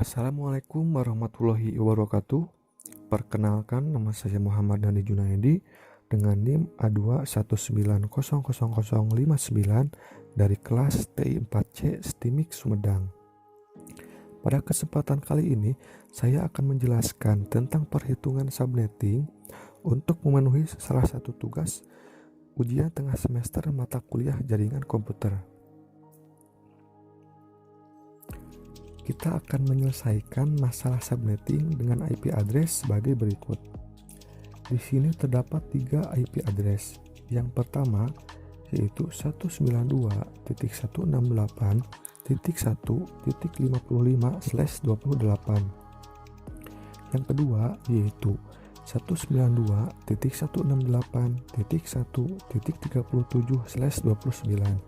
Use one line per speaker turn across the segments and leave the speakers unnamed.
Assalamualaikum warahmatullahi wabarakatuh. Perkenalkan, nama saya Muhammad Dani Junaidi dengan NIM A219000059 dari kelas TI4C STIMIK Sumedang. Pada kesempatan kali ini, saya akan menjelaskan tentang perhitungan subnetting untuk memenuhi salah satu tugas ujian tengah semester mata kuliah jaringan komputer. Kita akan menyelesaikan masalah subnetting dengan IP address sebagai berikut. Di sini terdapat 3 IP address. Yang pertama yaitu 192.168.1.55/28. Yang kedua yaitu 192.168.1.37/29.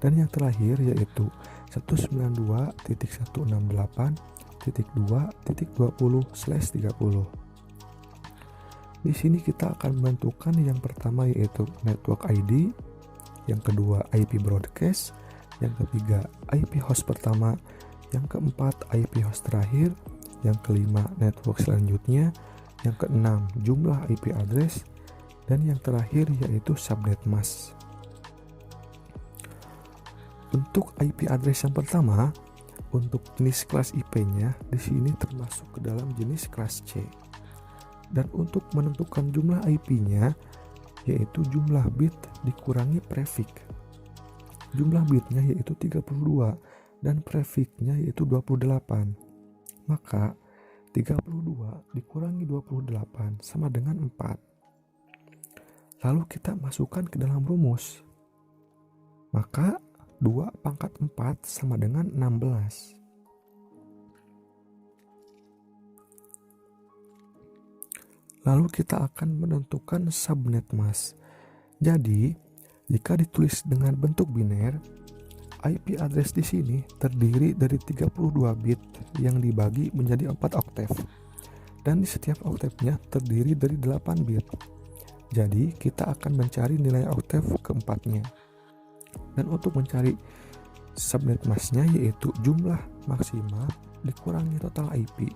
Dan yang terakhir yaitu 192.168.2.20/30. Di sini kita akan menentukan yang pertama yaitu network ID, yang kedua IP broadcast, yang ketiga IP host pertama, yang keempat IP host terakhir, yang kelima network selanjutnya, yang keenam jumlah IP address, dan yang terakhir yaitu subnet mask. Untuk IP address yang pertama, untuk jenis kelas IP-nya di sini termasuk ke dalam jenis kelas C. Dan untuk menentukan jumlah IP-nya yaitu jumlah bit dikurangi prefix. Jumlah bitnya yaitu 32 dan prefixnya yaitu 28. Maka 32 dikurangi 28 sama dengan 4. Lalu kita masukkan ke dalam rumus. Maka 2 pangkat 4 sama dengan 16. Lalu kita akan menentukan subnet mask. Jadi, jika ditulis dengan bentuk biner, IP address di sini terdiri dari 32 bit yang dibagi menjadi 4 oktav. Dan di setiap oktavnya terdiri dari 8 bit. Jadi, kita akan mencari nilai oktav keempatnya. Dan untuk mencari subnet masknya yaitu jumlah maksimal dikurangi total IP.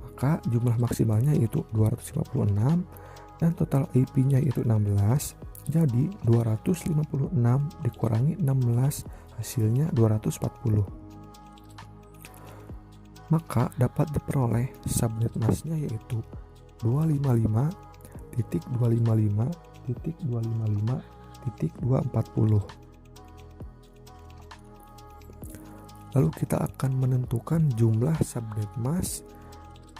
Maka jumlah maksimalnya yaitu 256 dan total IP-nya yaitu 16. Jadi 256 dikurangi 16 hasilnya 240. Maka dapat diperoleh subnet masknya yaitu 255.255.255.240. Lalu kita akan menentukan jumlah subnet mask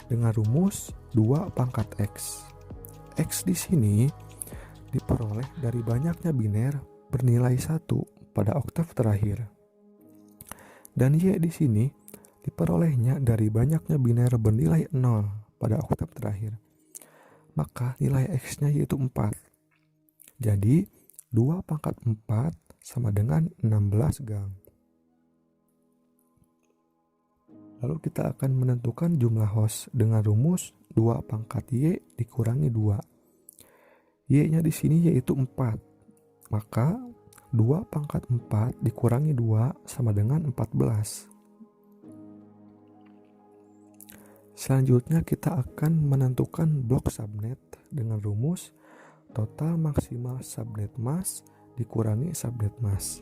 dengan rumus 2 pangkat X. X di sini diperoleh dari banyaknya biner bernilai 1 pada oktav terakhir. Dan Y di sini diperolehnya dari banyaknya biner bernilai 0 pada oktav terakhir. Maka nilai X-nya yaitu 4. Jadi 2 pangkat 4 sama dengan 16 gang. Lalu kita akan menentukan jumlah host dengan rumus 2 pangkat Y dikurangi 2. Y-nya di sini yaitu 4. Maka 2 pangkat 4 dikurangi 2 sama dengan 14. Selanjutnya kita akan menentukan blok subnet dengan rumus total maksimal subnet mask dikurangi subnet mask.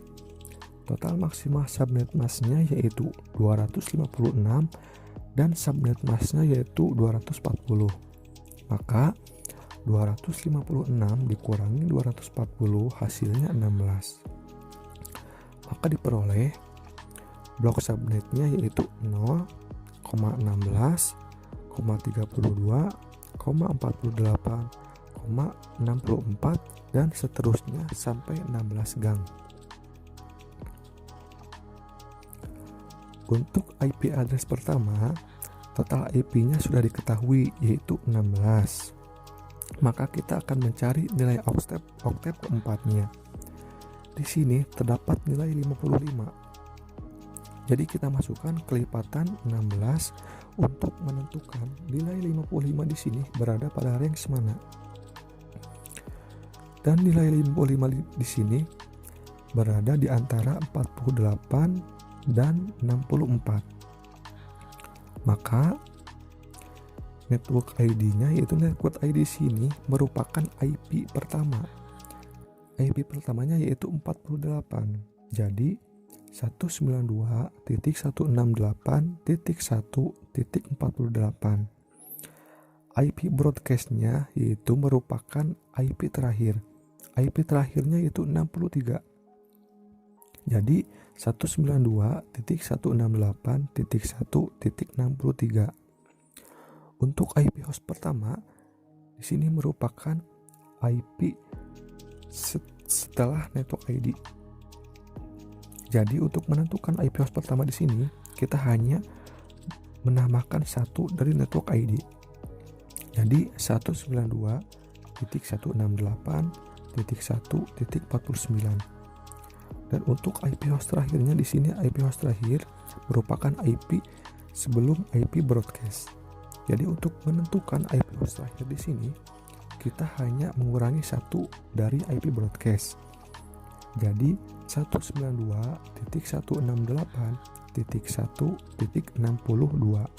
Total maksimal subnet masknya yaitu 256 dan subnet masknya yaitu 240. Maka 256 dikurangi 240 hasilnya 16. Maka diperoleh blok subnetnya yaitu 0,16,32,48,64 dan seterusnya sampai 16 gang. Untuk IP address pertama, total IP-nya sudah diketahui yaitu 16. Maka kita akan mencari nilai oktav keempatnya. Di sini terdapat nilai 55. Jadi kita masukkan kelipatan 16 untuk menentukan nilai 55 di sini berada pada range mana. Dan nilai 55 di sini berada di antara 48 dan 64. Maka network ID-nya yaitu network ID sini merupakan IP pertama. IP pertamanya yaitu 48. Jadi 192.168.1.48. IP broadcast-nya yaitu merupakan IP terakhir. IP terakhirnya yaitu 63. Jadi 192.168.1.63. Untuk IP host pertama di sini merupakan IP setelah network ID. Jadi untuk menentukan IP host pertama di sini kita hanya menambahkan satu dari network ID. Jadi 192.168.1.49. Dan untuk IP host terakhirnya di sini IP host terakhir merupakan IP sebelum IP broadcast. Jadi untuk menentukan IP host terakhir di sini kita hanya mengurangi satu dari IP broadcast. Jadi 192.168.1.62.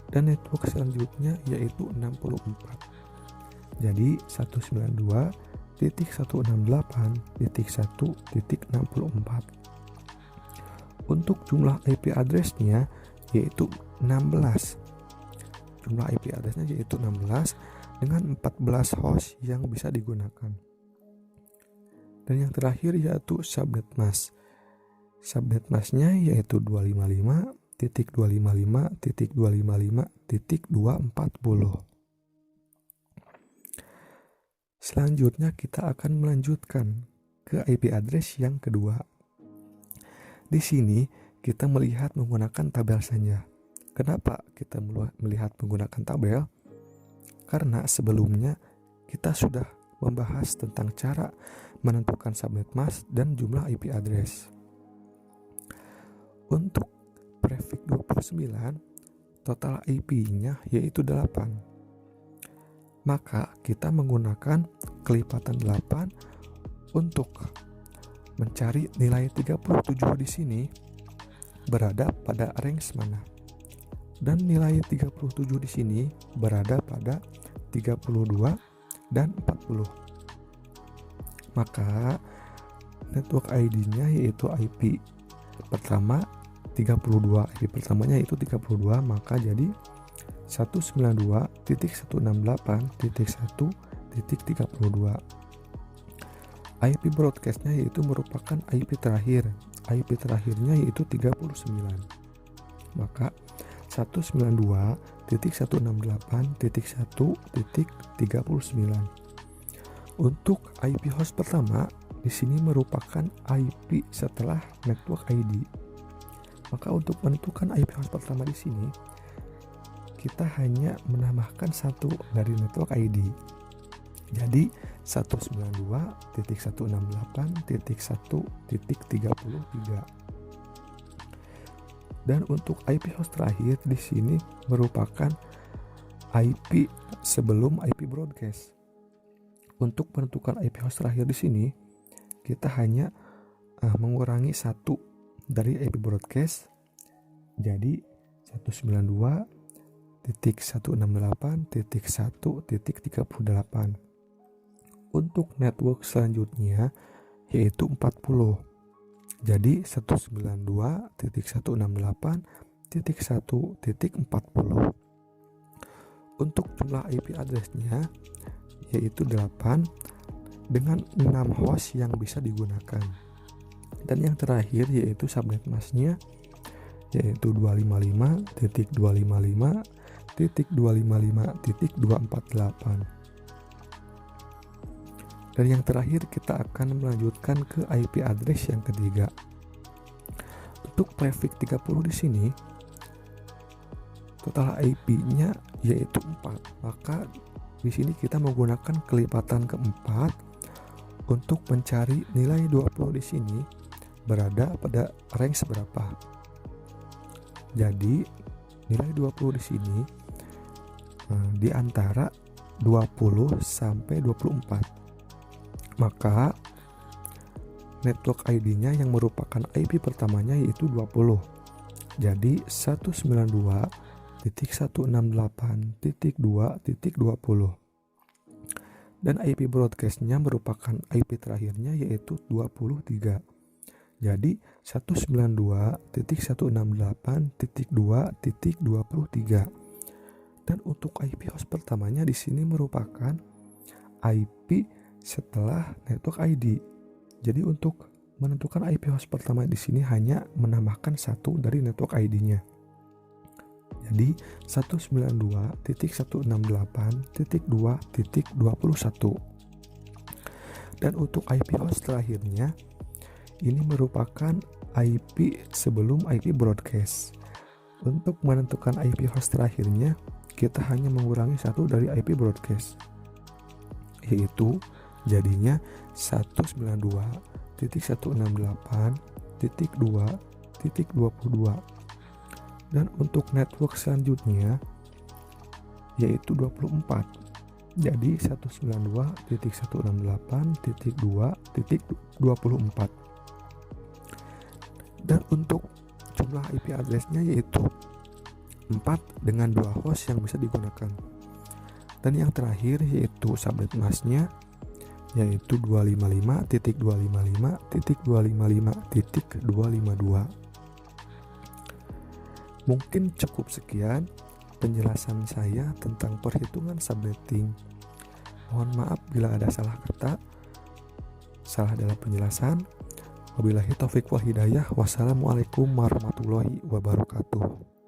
Dan network selanjutnya yaitu 64. Jadi 192.168.1.64. Untuk jumlah IP address-nya yaitu 16. Jumlah IP address-nya yaitu 16 dengan 14 host yang bisa digunakan. Dan yang terakhir yaitu subnet mask. Subnet mask-nya yaitu 255.255.255.240. Selanjutnya kita akan melanjutkan ke IP address yang kedua. Di sini kita melihat menggunakan tabel saja. Kenapa kita melihat menggunakan tabel? Karena sebelumnya kita sudah membahas tentang cara menentukan subnet mask dan jumlah IP address. Untuk prefix 29, total IP-nya yaitu 8. Maka kita menggunakan kelipatan 8 untuk mencari nilai 37 di sini berada pada range mana. Dan nilai 37 di sini berada pada 32 dan 40. Maka network ID-nya yaitu IP pertama 32. IP pertamanya itu 32, maka jadi 192.168.1.32. IP broadcast-nya yaitu merupakan IP terakhir. IP terakhirnya yaitu 39. Maka 192.168.1.39. Untuk IP host pertama di sini merupakan IP setelah network ID. Maka untuk menentukan IP host pertama di sini kita hanya menambahkan satu dari network ID. Jadi 192.168.1.33. Dan untuk IP host terakhir di sini merupakan IP sebelum IP broadcast. Untuk menentukan IP host terakhir di sini kita hanya mengurangi satu dari IP broadcast. Jadi 192.168.1.38. Untuk network selanjutnya yaitu 40. Jadi 192.168.1.40. Untuk jumlah IP address-nya yaitu 8 dengan 6 host yang bisa digunakan. Dan yang terakhir yaitu subnet mask-nya yaitu 255.255.255.248. Dan yang terakhir kita akan melanjutkan ke IP address yang ketiga. Untuk prefix 30 di sini total IP-nya yaitu 4. Maka di sini kita menggunakan kelipatan keempat untuk mencari nilai 20 di sini berada pada range berapa. Jadi nilai 20 di sini di antara 20 sampai 24. Maka network ID-nya yang merupakan IP pertamanya yaitu 20. Jadi 192.168.2.20. Dan IP broadcastnya merupakan IP terakhirnya yaitu 23. Jadi 192.168.2.23. Dan untuk IP host pertamanya di sini merupakan IP setelah network ID. Jadi untuk menentukan IP host pertama di sini hanya menambahkan satu dari network ID-nya. Jadi 192.168.2.21. Dan untuk IP host terakhirnya ini merupakan IP sebelum IP broadcast. Untuk menentukan IP host terakhirnya kita hanya mengurangi satu dari IP broadcast, yaitu jadinya 192.168.2.22. Dan untuk network selanjutnya yaitu 24. Jadi 192.168.2.24. Dan untuk jumlah IP addressnya yaitu 4 dengan 2 host yang bisa digunakan. Dan yang terakhir yaitu subnet masknya yaitu 255.255.255.252. Mungkin cukup sekian penjelasan saya tentang perhitungan subnetting. Mohon maaf bila ada salah kata, salah dalam penjelasan. Wabillahi taufiq wal hidayah. Wassalamualaikum warahmatullahi wabarakatuh.